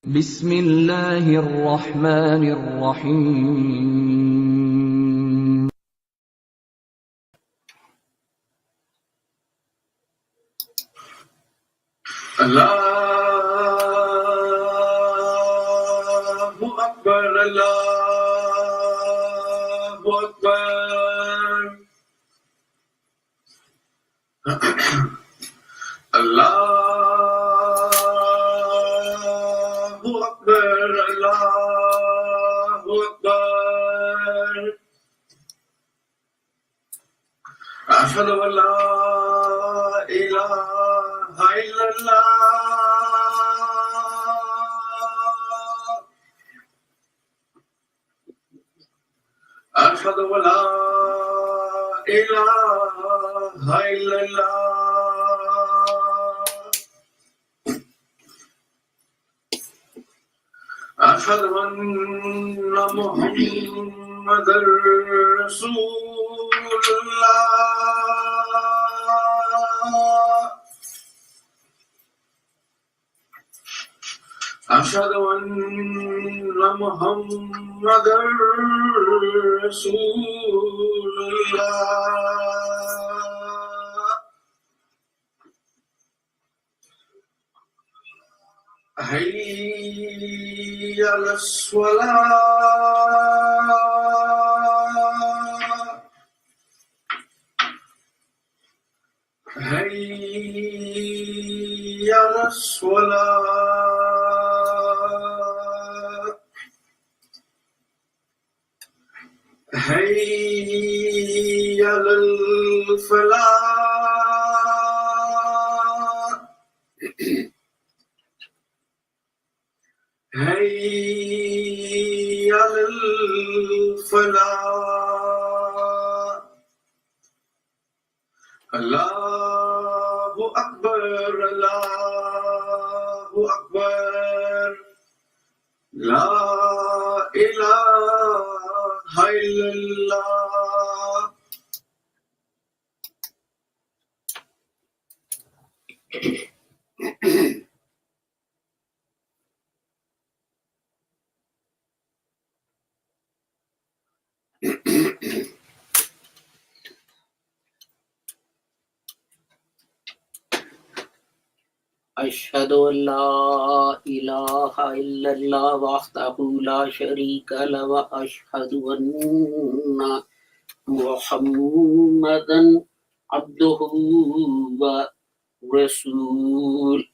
بسم الله الرحمن الرحيم Allahu Akbar, Allahu Akbar. Allahu Akbar, Allahu Akbar. Ashhadu an la ilaha illallah. أشهد أن لا إله إلا الله. أشهد أن محمدا رسول الله. أشهد أن محمدا رسول الله. حي على الصلاة. حي على الصلاة. حي على الفلاح. حي على الفلاح. الله أكبر، الله أكبر. لا إله إلا الله. أشهد أن لا إله إلا الله وحده لا شريك له وأشهد أن محمدا عبده ورسوله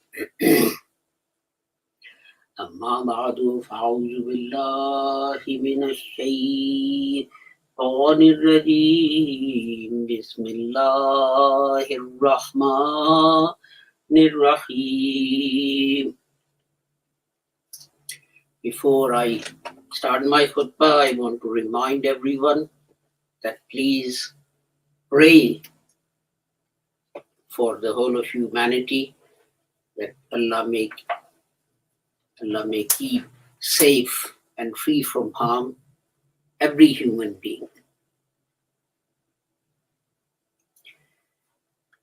أما بعد فأعوذ بالله من الشيطان الرجيم بسم الله الرحمن Nirrahim. Before I start my khutbah, I want to remind everyone that please pray for the whole of humanity, that Allah may keep safe and free from harm every human being.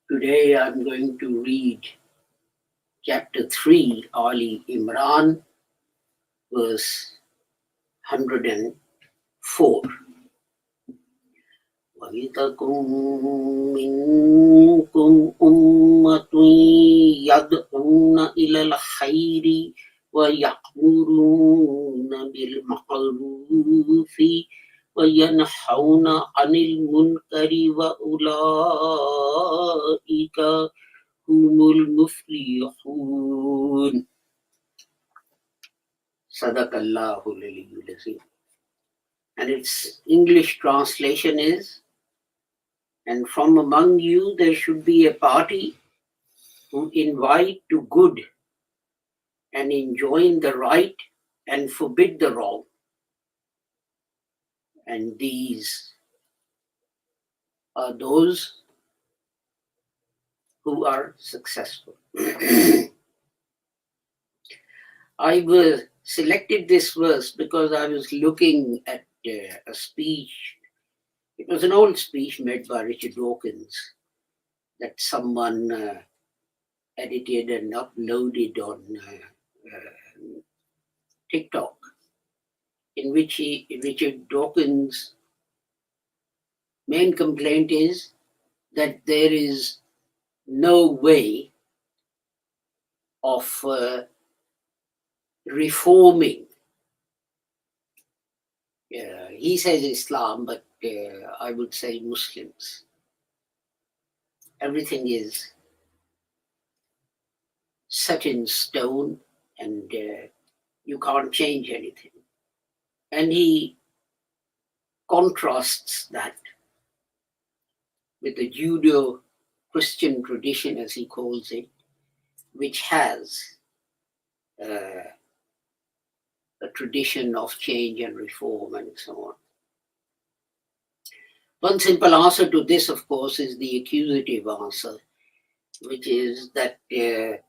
Today I'm going to read chapter 3, Ali Imran, verse 104. وَلِتَكُن مِّنكُمْ أُمَّةٌ يَدْعُونَ إِلَى الْخَيْرِ وَيَأْمُرُونَ بِالْمَعْرُوفِ وَيَنْهَوْنَ عَنِ الْمُنكَرِ وَأُولَئِكَ هُمُ الْمُفْلِحُونَ. Sadaqallahu al-aliyyul azim. And its English translation is, and from among you there should be a party who invite to good and enjoin the right and forbid the wrong. And these are those who are successful. I selected this verse because I was looking at a speech. It was an old speech made by Richard Dawkins that someone edited and uploaded on TikTok, in which Dawkins' main complaint is that there is no way of reforming. He says Islam, but I would say Muslims. Everything is set in stone and you can't change anything. And he contrasts that with the Judeo-Christian tradition, as he calls it, which has a tradition of change and reform and so on. One simple answer to this, of course, is the accusative answer, which is that if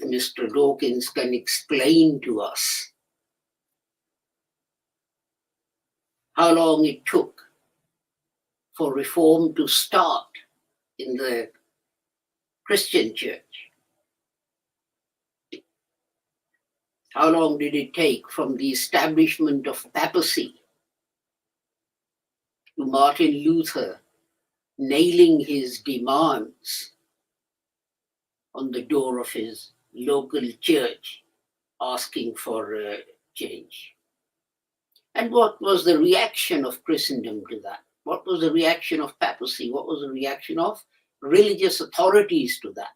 Mr. Dawkins can explain to us how long it took for reform to start in the Christian church. How long did it take from the establishment of papacy to Martin Luther nailing his demands on the door of his local church, asking for change? And what was the reaction of Christendom to that? What was the reaction of papacy? What was the reaction of religious authorities to that?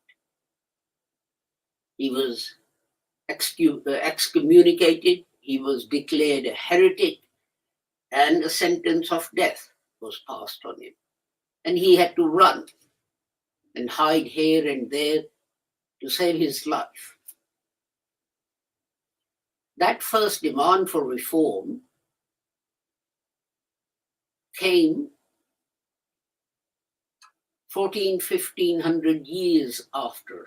He was excommunicated, he was declared a heretic, and a sentence of death was passed on him. And he had to run and hide here and there to save his life. That first demand for reform came 1500 years after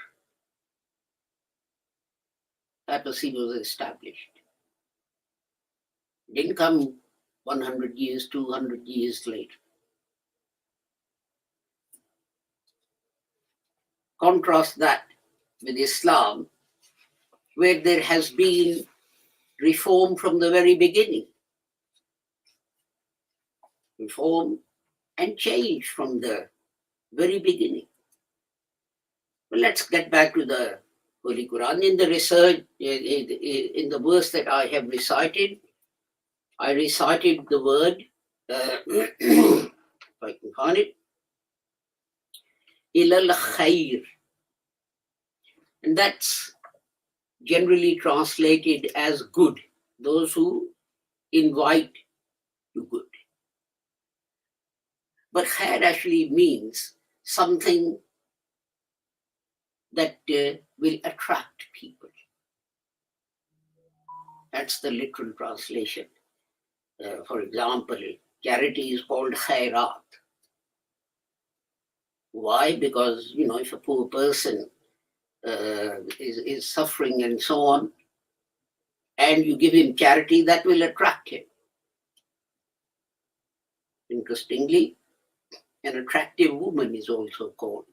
papacy was established. It didn't come 100 years, 200 years later. Contrast that with Islam, where there has been reform from the very beginning. Reform and change from the very beginning. Well, let's get back to the Holy Quran. In the research, in the verse that I have recited, I recited the word, if I can find it, ilal khair. And that's generally translated as good, those who invite to good. But khair actually means something that will attract people. That's the literal translation. For example, charity is called khairat. Why? Because, if a poor person is suffering and so on, and you give him charity, that will attract him. Interestingly, an attractive woman is also called.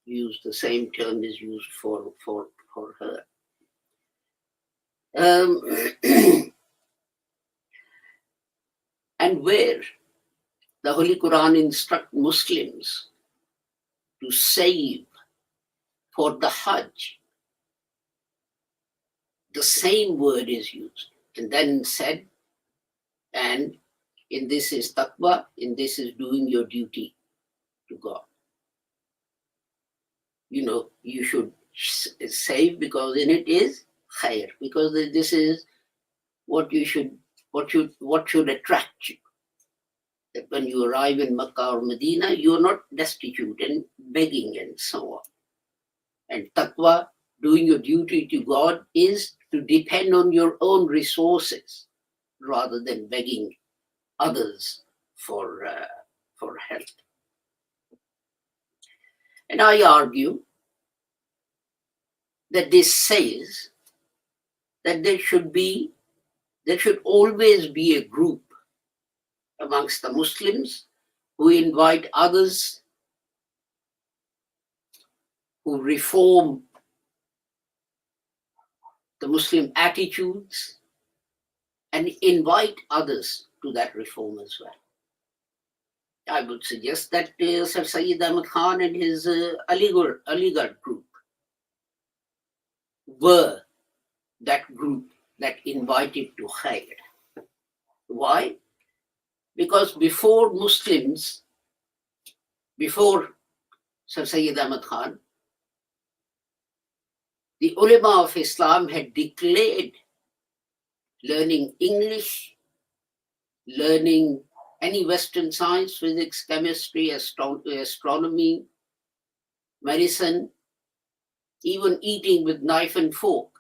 The same term is used for her. And where the Holy Quran instructs Muslims to save for the Hajj, the same word is used. And then said, and in this is taqwa, in this is doing your duty to God. You should save because in it is khair, because this is what should attract you. That when you arrive in Makkah or Medina, you are not destitute and begging and so on. And taqwa, doing your duty to God, is to depend on your own resources rather than begging others for help. And I argue that this says that there should always be a group amongst the Muslims who invite others, who reform the Muslim attitudes, and invite others to that reform as well. I would suggest that Sir Sayyid Ahmad Khan and his Aligarh group were that group that invited to khair. Why? Because before Sir Sayyid Ahmad Khan, the ulama of Islam had declared learning English, learning any Western science, physics, chemistry, astronomy, medicine, even eating with knife and fork,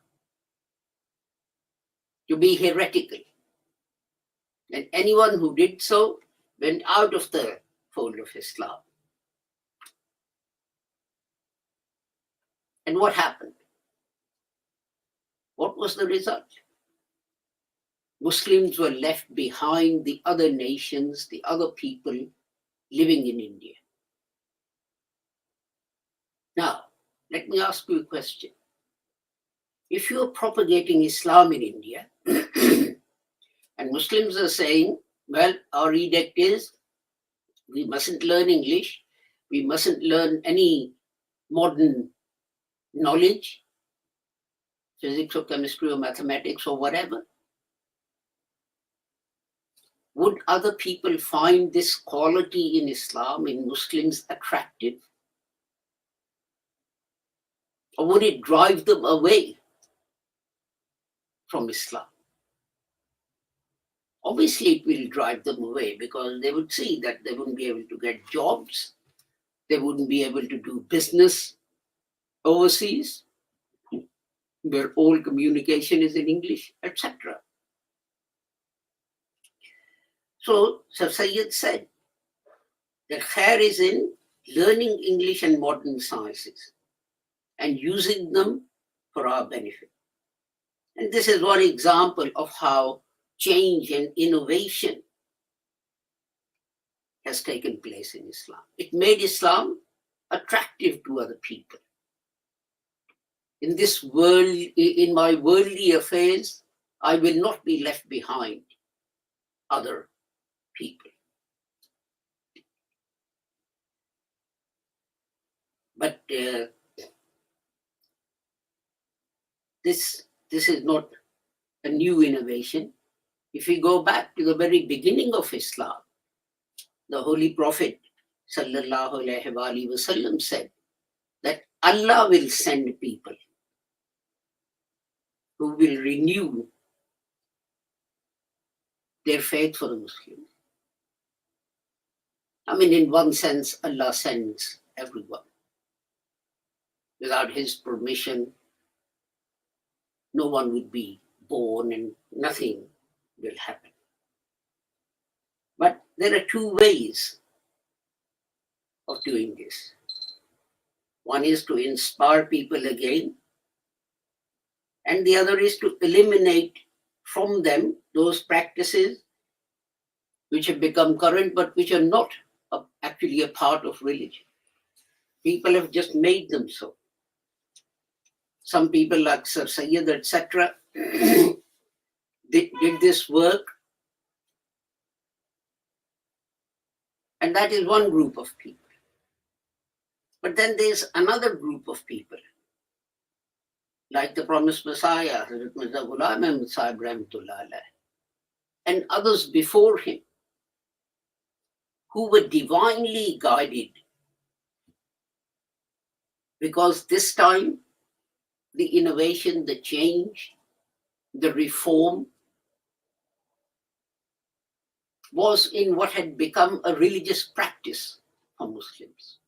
to be heretical. And anyone who did so went out of the fold of Islam. And what happened? What was the result? Muslims were left behind the other nations, the other people living in India. Now, let me ask you a question. If you are propagating Islam in India, and Muslims are saying, well, our edict is we mustn't learn English, we mustn't learn any modern knowledge, physics or chemistry or mathematics or whatever, would other people find this quality in Islam, in Muslims, attractive? Or would it drive them away from Islam? Obviously, it will drive them away because they would see that they wouldn't be able to get jobs, they wouldn't be able to do business overseas, where all communication is in English, etc. So Sir Sayyid said that khair is in learning English and modern sciences and using them for our benefit. And this is one example of how change and innovation has taken place in Islam. It made Islam attractive to other people. In this world, in my worldly affairs, I will not be left behind other people. But this is not a new innovation. If we go back to the very beginning of Islam, the Holy Prophet sallallahu alaihi wasallam said that Allah will send people who will renew their faith for the Muslims. I mean, in one sense, Allah sends everyone. Without His permission, no one would be born and nothing will happen. But there are two ways of doing this. One is to inspire people again, and the other is to eliminate from them those practices which have become current but which are not actually a part of religion. People have just made them so. Some people like Sir Sayyid, etc., did this work, and that is one group of people. But then there's another group of people, like the promised Messiah, Hazrat Mirza Ghulam Ahmad Sahib Rahmatullah Alayh, and others before him, who were divinely guided, because this time the innovation, the change, the reform was in what had become a religious practice for Muslims.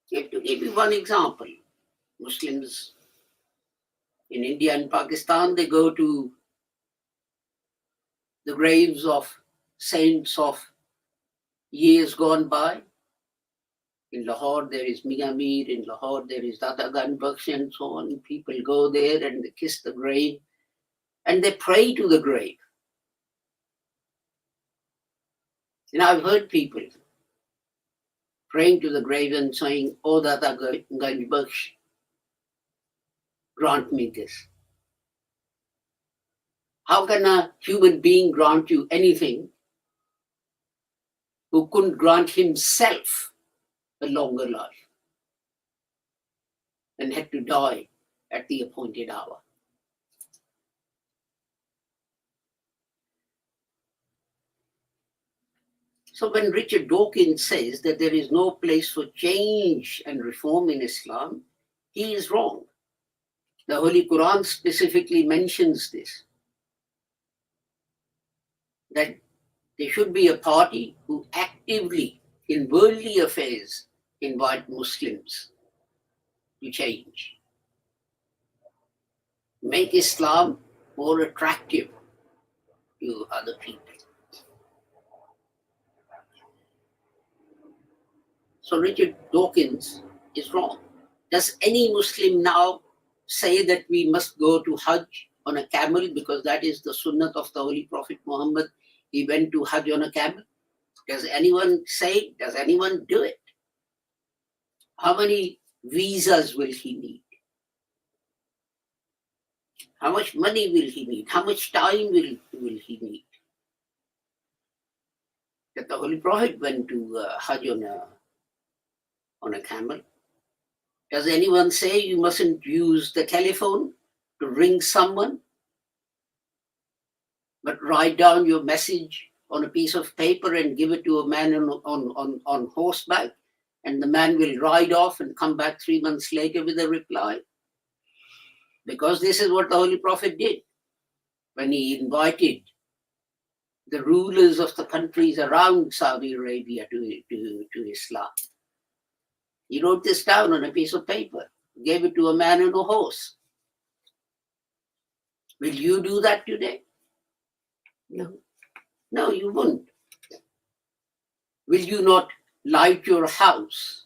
To give you one example, Muslims in India and Pakistan, they go to the graves of saints of years gone by. In Lahore, there is Mian Mir, in Lahore, there is Data Gan Baksh, and so on. People go there and they kiss the grave and they pray to the grave. And I've heard people praying to the grave and saying, "Oh, Data Gan Baksh, grant me this. How can a human being grant you anything who couldn't grant himself a longer life and had to die at the appointed hour? So when Richard Dawkins says that there is no place for change and reform in Islam, he is wrong. The Holy Quran specifically mentions this, that there should be a party who actively, in worldly affairs, invite Muslims to change. Make Islam more attractive to other people. So Richard Dawkins is wrong. Does any Muslim now say that we must go to Hajj on a camel because that is the sunnah of the Holy Prophet Muhammad? He went to Hajj on a camel. Does anyone say it? Does anyone do it? How many visas will he need? How much money will he need? How much time will he need? That the Holy Prophet went to Hajj on a camel. Does anyone say you mustn't use the telephone to ring someone, but write down your message on a piece of paper and give it to a man on horseback, and the man will ride off and come back 3 months later with a reply? Because this is what the Holy Prophet did when he invited the rulers of the countries around Saudi Arabia to Islam. He wrote this down on a piece of paper, gave it to a man on a horse. Will you do that today? No. No, you won't. Will you not light your house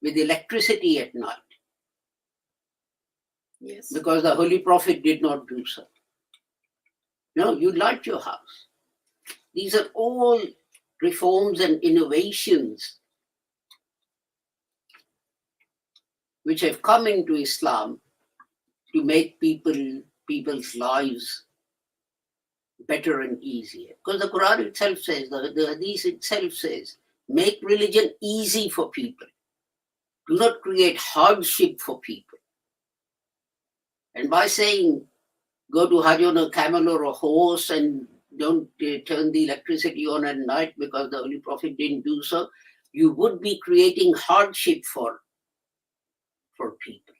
with electricity at night? Yes. Because the Holy Prophet did not do so. No, you light your house. These are all reforms and innovations which have come into Islam to make people's lives better and easier. Because the Quran itself says, the Hadith itself says, make religion easy for people. Do not create hardship for people. And by saying, go to Hajj on a camel or a horse and don't turn the electricity on at night because the Holy Prophet didn't do so, you would be creating hardship for people.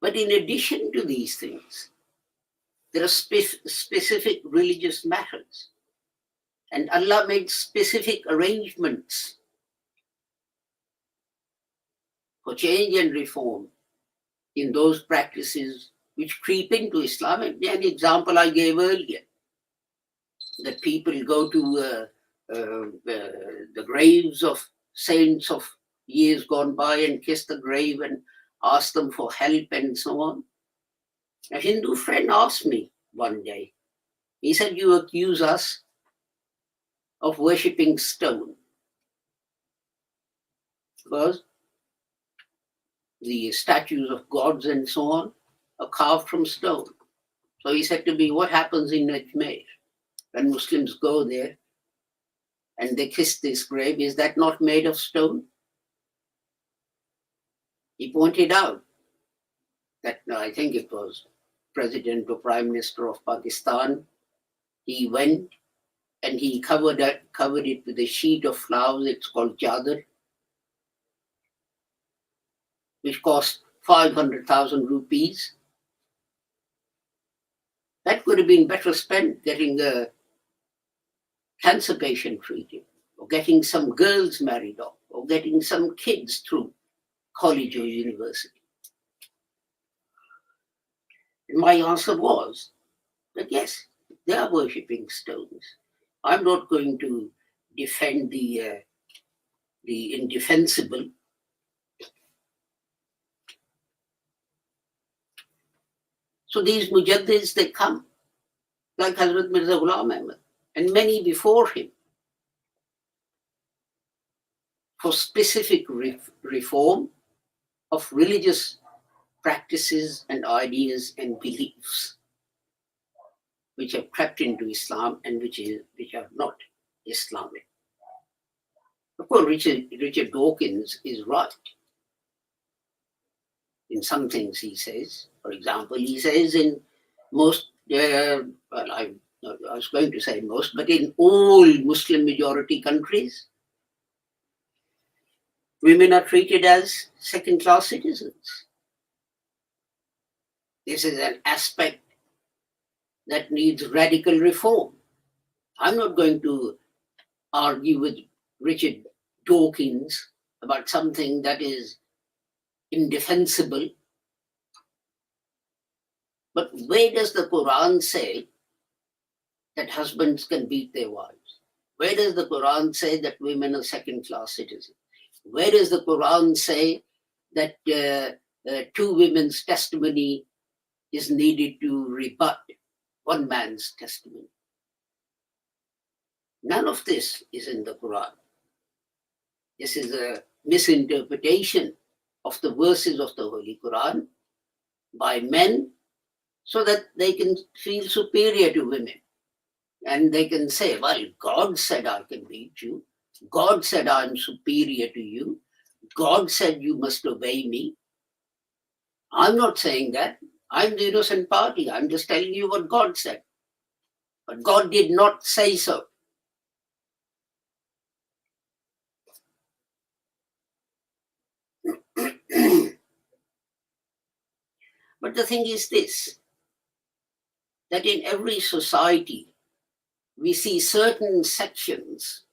But in addition to these things, there are specific religious matters. And Allah made specific arrangements for change and reform in those practices which creep into Islam. And an example I gave earlier, that people go to the graves of saints of years gone by and kiss the grave and ask them for help and so on. A Hindu friend asked me one day, he said, you accuse us of worshipping stone because the statues of gods and so on are carved from stone. So he said to me, what happens in Ajmer when Muslims go there and they kiss this grave? Is that not made of stone? He pointed out that, I think it was President or Prime Minister of Pakistan, he went and he covered it with a sheet of flowers. It's called chadar, which cost 500,000 rupees. That could have been better spent getting a cancer patient treated, or getting some girls married off, or getting some kids through college or university. And my answer was that yes, they are worshipping stones. I'm not going to defend the indefensible. So these mujaddids, they come, like Hazrat Mirza Ghulam Ahmad and many before him, for specific reform of religious practices and ideas and beliefs which have crept into Islam and which are not Islamic. Of course, Richard Dawkins is right in some things he says. For example, he says in most, I was going to say most, but in all Muslim majority countries, women are treated as second-class citizens. This is an aspect that needs radical reform. I'm not going to argue with Richard Dawkins about something that is indefensible. But where does the Quran say that husbands can beat their wives? Where does the Quran say that women are second-class citizens? Where does the Quran say that two women's testimony is needed to rebut one man's testimony? None of this is in the Quran. This is a misinterpretation of the verses of the Holy Quran by men so that they can feel superior to women. And they can say, well, God said I can beat you. God said I'm superior to you. God said you must obey me. I'm not saying that. I'm the innocent party. I'm just telling you what God said. But God did not say so. But the thing is this, that in every society, we see certain sections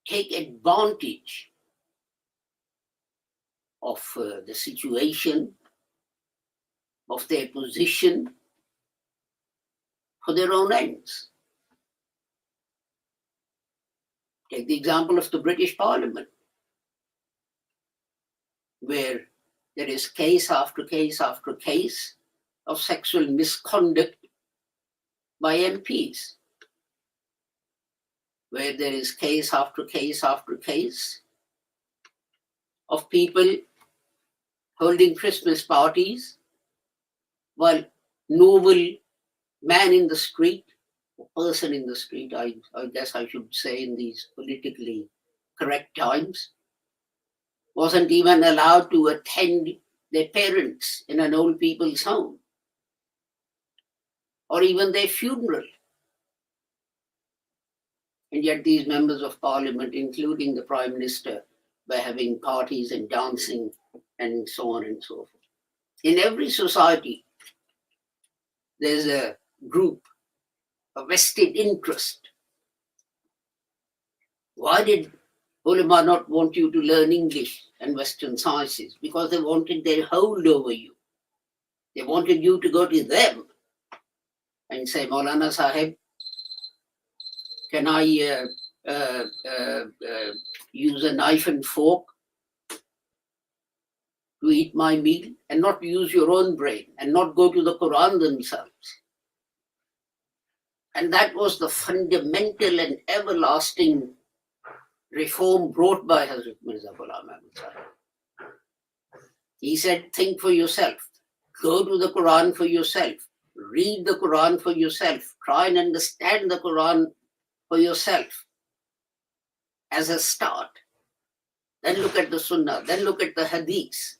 take advantage of the situation, of their position, for their own ends. Take the example of the British Parliament, where there is case after case after case of sexual misconduct by MPs, where there is case after case after case of people holding Christmas parties while normal man in the street, or person in the street, I guess I should say in these politically correct times, wasn't even allowed to attend their parents in an old people's home, or even their funeral. And yet these members of parliament, including the Prime Minister, were having parties and dancing and so on and so forth. In every society, there's a group, a vested interest. Why did ulama not want you to learn English and Western sciences? Because they wanted their hold over you. They wanted you to go to them and say, Maulana Sahib, can I use a knife and fork to eat my meal, and not use your own brain and not go to the Quran themselves? And that was the fundamental and everlasting reform brought by Hazrat Mirza Ghulam Ahmad Sahib. He said, think for yourself, go to the Quran for yourself, read the Quran for yourself, try and understand the Quran for yourself as a start. Then look at the Sunnah, then look at the Hadith.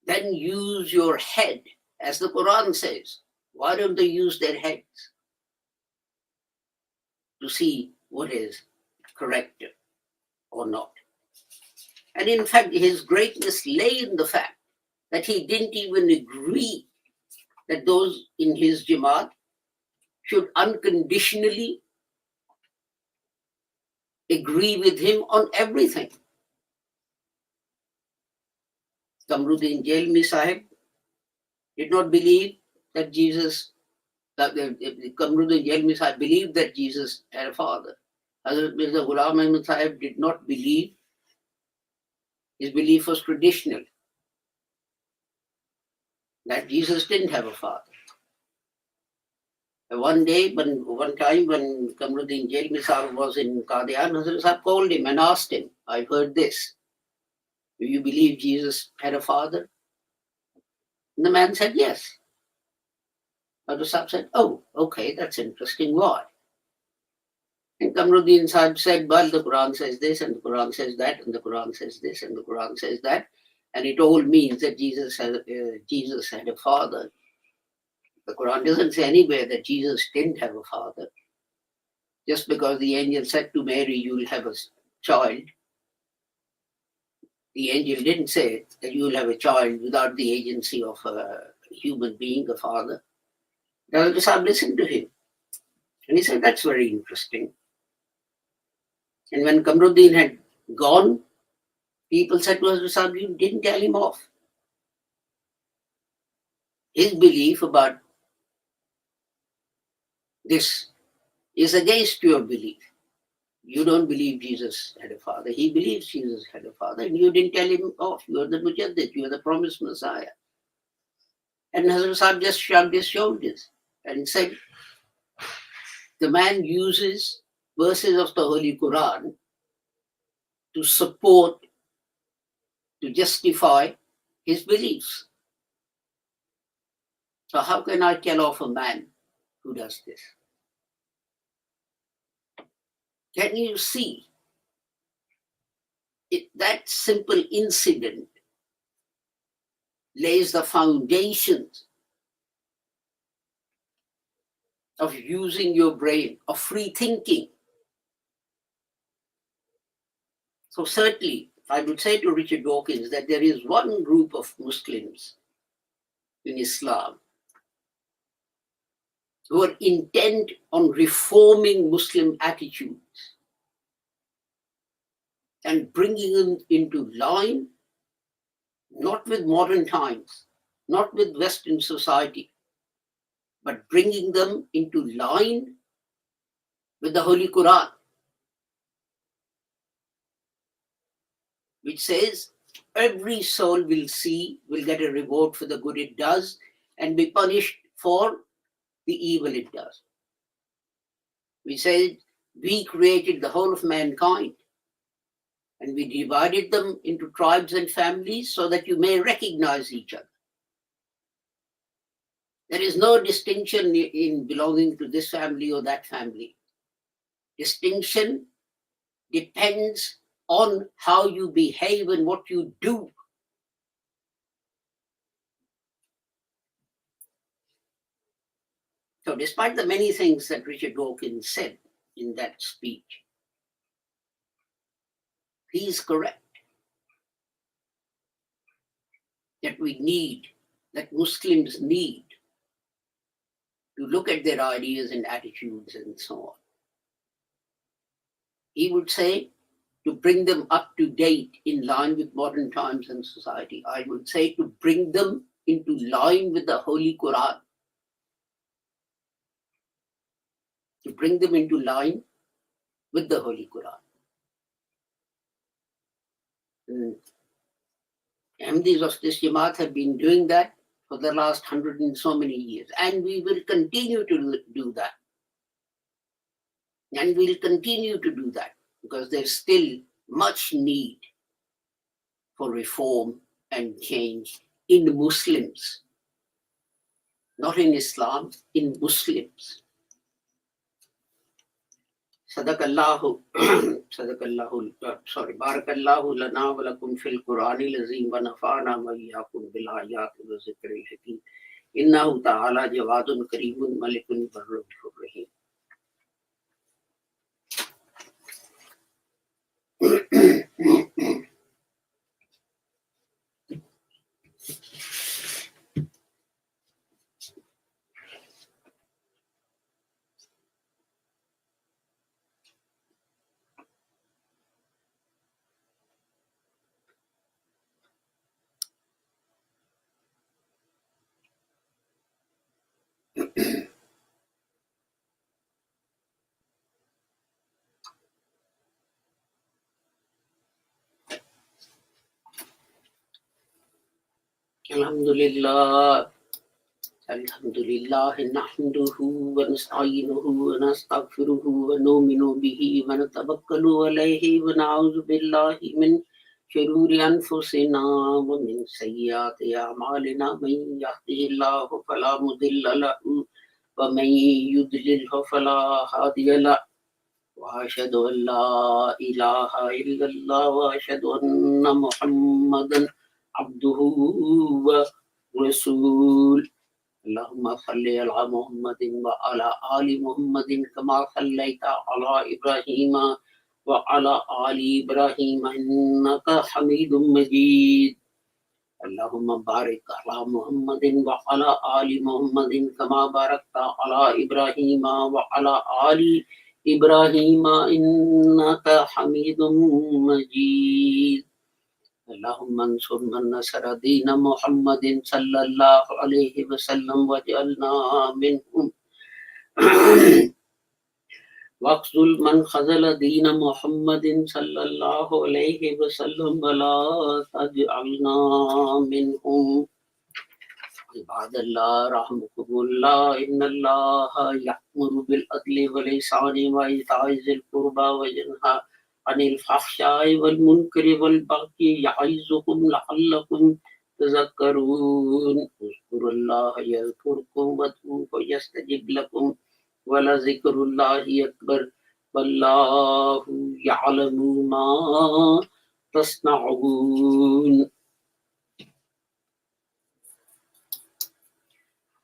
Then use your head, as the Quran says. Why don't they use their heads to see what is correct or not? And in fact, his greatness lay in the fact that he didn't even agree that those in his Jamaat should unconditionally agree with him on everything. Kamruddin Jailmi Sahib did not believe that Kamruddin Jailmi Sahib believed that Jesus had a father. Hazrat Mirza Ghulam Ahmad Sahib did not believe. His belief was traditional, that Jesus didn't have a father. One time when Kamruddin Jailmi Sahib was in Qadian, Hazrat Sahib called him and asked him, I've heard this. Do you believe Jesus had a father? And the man said, yes. Dr. Saab said, oh, okay, that's interesting. Why? And Kamruddin Sahib said, well, the Quran says this, and the Quran says that, and the Quran says this, and the Quran says that. And it all means that Jesus had a father. The Quran doesn't say anywhere that Jesus didn't have a father. Just because the angel said to Mary, you will have a child, the angel didn't say that you will have a child without the agency of a human being, a father. Dawkins Sahib listened to him. And he said, that's very interesting. And when Kamruddin had gone, people said to Dawkins Sahib, you didn't tell him off. His belief about this is against your belief. You don't believe Jesus had a father. He believes Jesus had a father, and you didn't tell him off. You are the Mujaddid, you are the promised Messiah. And Hazrat Sahib just shrugged his shoulders and said, the man uses verses of the Holy Quran to support, to justify his beliefs. So how can I tell off a man who does this? Can you see? That simple incident lays the foundations of using your brain, of free thinking. So certainly, I would say to Richard Dawkins that there is one group of Muslims in Islam who are intent on reforming Muslim attitudes and bringing them into line, not with modern times, not with Western society, but bringing them into line with the Holy Quran, which says every soul will get a reward for the good it does and be punished for the evil it does. We said we created the whole of mankind and we divided them into tribes and families so that you may recognize each other. There is no distinction in belonging to this family or that family. Distinction depends on how you behave and what you do. So despite the many things that Richard Dawkins said in that speech, he is correct that that Muslims need to look at their ideas and attitudes and so on. He would say to bring them up to date in line with modern times and society. I would say to bring them into line with the Holy Quran. To bring them into line with the Holy Quran. Ahmadis of this Jamaat have been doing that for the last 100 and so many years. And we will continue to do that. And we'll continue to do that because there's still much need for reform and change in Muslims. Not in Islam, in Muslims. Barakallahu lana wa lakum fil Qur'anil azim wa nafa'ana wa iyyakum bil ayati wa zikril hakim. Innahu ta'ala jawadun karimun malikun barrun rahim. Alhamdulillah. Alhamdulillah nahmaduhu wa nasta'inuhu wa nastaghfiruhu wa nu'minu bihi wa natawakkalu alayhi wa na'udhu billahi min شرور أنفسنا ومن سيئات أعمالنا من يهده الله فلا مضل له ومن يضلل فلا هادي له وأشهد أن لا إله إلا الله وأشهد أن محمدا عبده ورسوله اللهم صل على محمد وعلى آل محمد كما صليت على إبراهيم وعلى آل إبراهيم إنك حميد مجيد اللهم بارك على محمد وعلى آل محمد كما باركت على إبراهيم وعلى آل إبراهيم إنك حميد مجيد اللهم انصر من نصر دين محمد صلى الله عليه وسلم واجعلنا منهم واخذل من خذل دين محمد صلى الله عليه وسلم ولا تجعلنا منهم عباد الله رحمكم الله إن الله يأمر بالعدل والإحسان وإيتاء ذي القربى وينهى عن الفحشاء والمنكر والبغي يعظكم لعلكم تذكرون اذكروا الله يذكركم وادعوه يستجب لكم ولذكر الله أكبر والله يعلم ما تصنعون.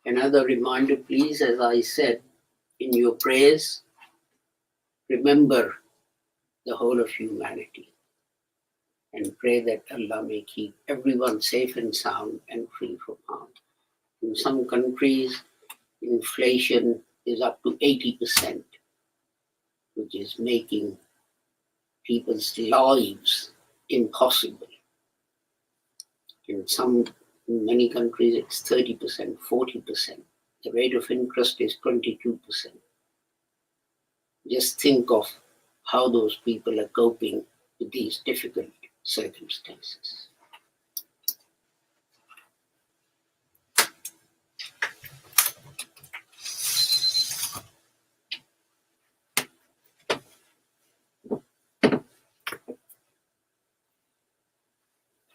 Another reminder, please, as I said, in your prayers, remember the whole of humanity and pray that Allah may keep everyone safe and sound and free from harm. In some countries, inflation is up to 80%, which is making people's lives impossible. In many countries, it's 30%, 40%. The rate of interest is 22%. Just think of how those people are coping with these difficult circumstances.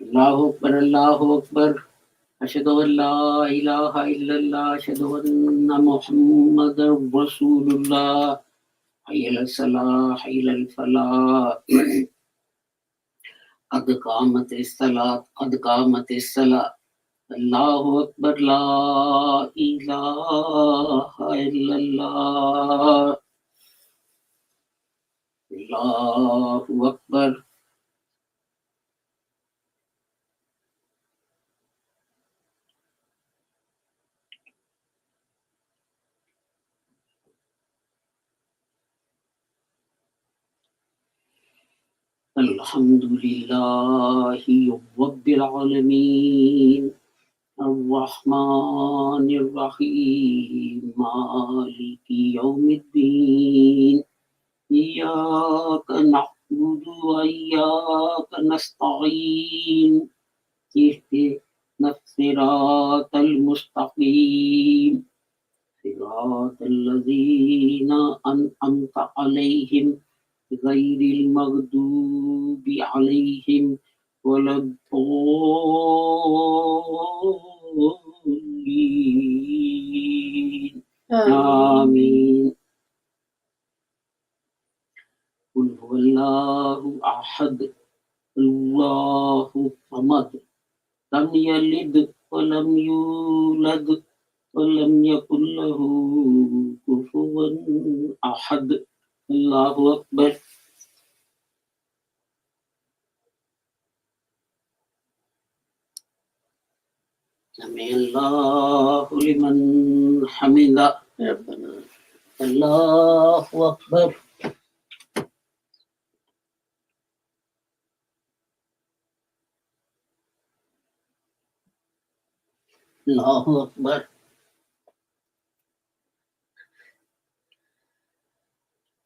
Allahu Akbar, Allahu Akbar. Ashhadu an la ilaha illallah, ashhadu anna Muhammadar Rasulullah. Hayya al-salah, hayya al-falah. Qad qamatis salat, qad qamatis salat. Allahu Akbar, la ilaha illallah. Allahu Akbar. Alhamdulillahi Rabbil Alameen Ar-Rahmanir Rahim Maliki Yawmiddin Iyyaka na'budu wa iyyaka nasta'in Ihdinas siratal mustaqim Siratal ladzina an'amta 'alaihim غير المغضوب عليهم ولا الضالين آمين. قل هو الله أحد الله الصمد لم يلد ولم يولد ولم يكن له كفوا أحد. Allahu Akbar. Sami Allahu liman hamida. Allahu Akbar. Allahu Akbar.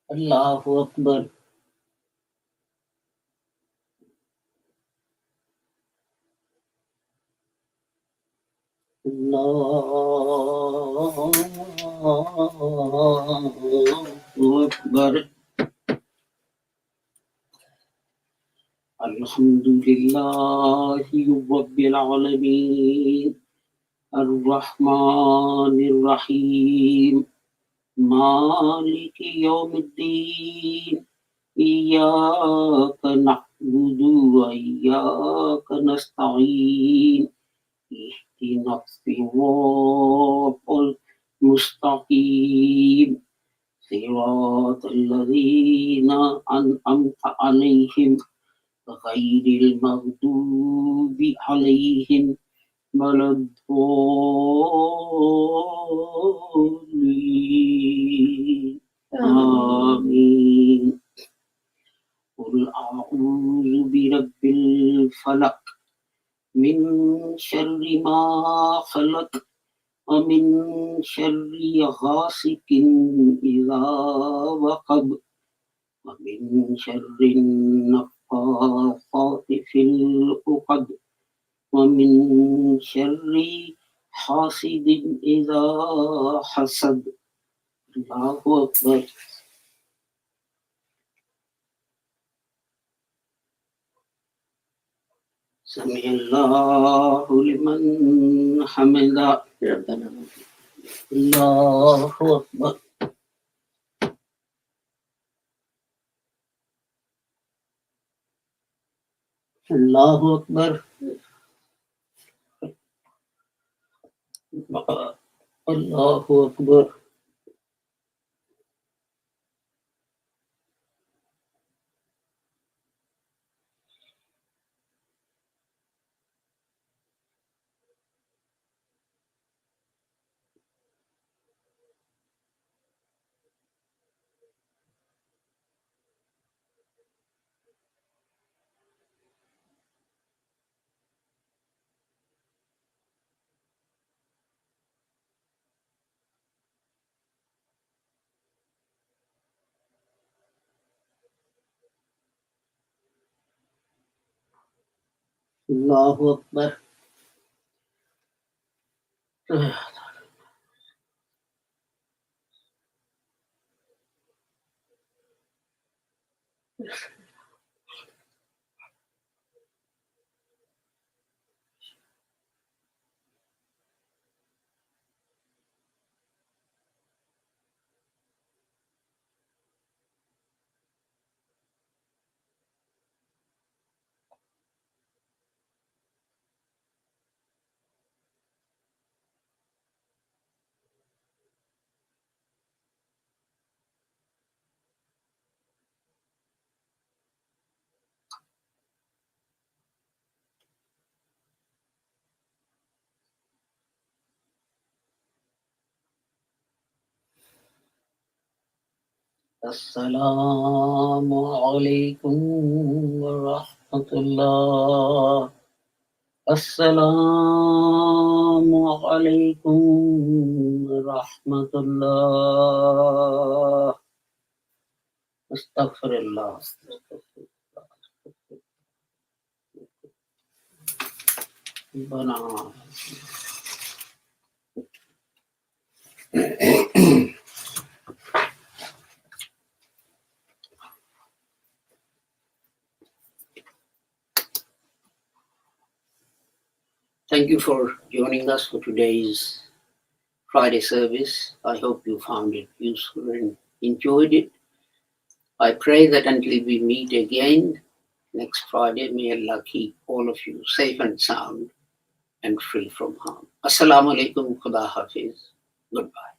Allahu Akbar. Allahu Akbar. Alhamdulillahi Rabbil Alameen. Ar-Rahmanir Rahim. Maliki Yawmiddin. Iyyaka na'budu wa iyyaka nasta'in. Ihdinas siratal mustaqim. Siratal ladzina an'amta 'alaihim ghairil maghdubi 'alaihim waladdallin. Amin. Qul a'udzu birabbil falaq min syarri ma khalaq wa min syarri ghasikin idza waqab wa min syarri naffathati fil 'uqad wa min syarri hasidin idza hasad. Allahu Akbar. Sami'allahu liman hamida. Allahu Akbar. Allahu Akbar. Allahu Akbar. Allahu Akbar. Assalamualaikum warahmatullah. Assalamualaikum warahmatullah. Astaghfirullah. Benar. Thank you for joining us for today's Friday service. I hope you found it useful and enjoyed it. I pray that until we meet again next Friday, may Allah keep all of you safe and sound and free from harm. Assalamu alaikum. Khuda Hafiz. Goodbye.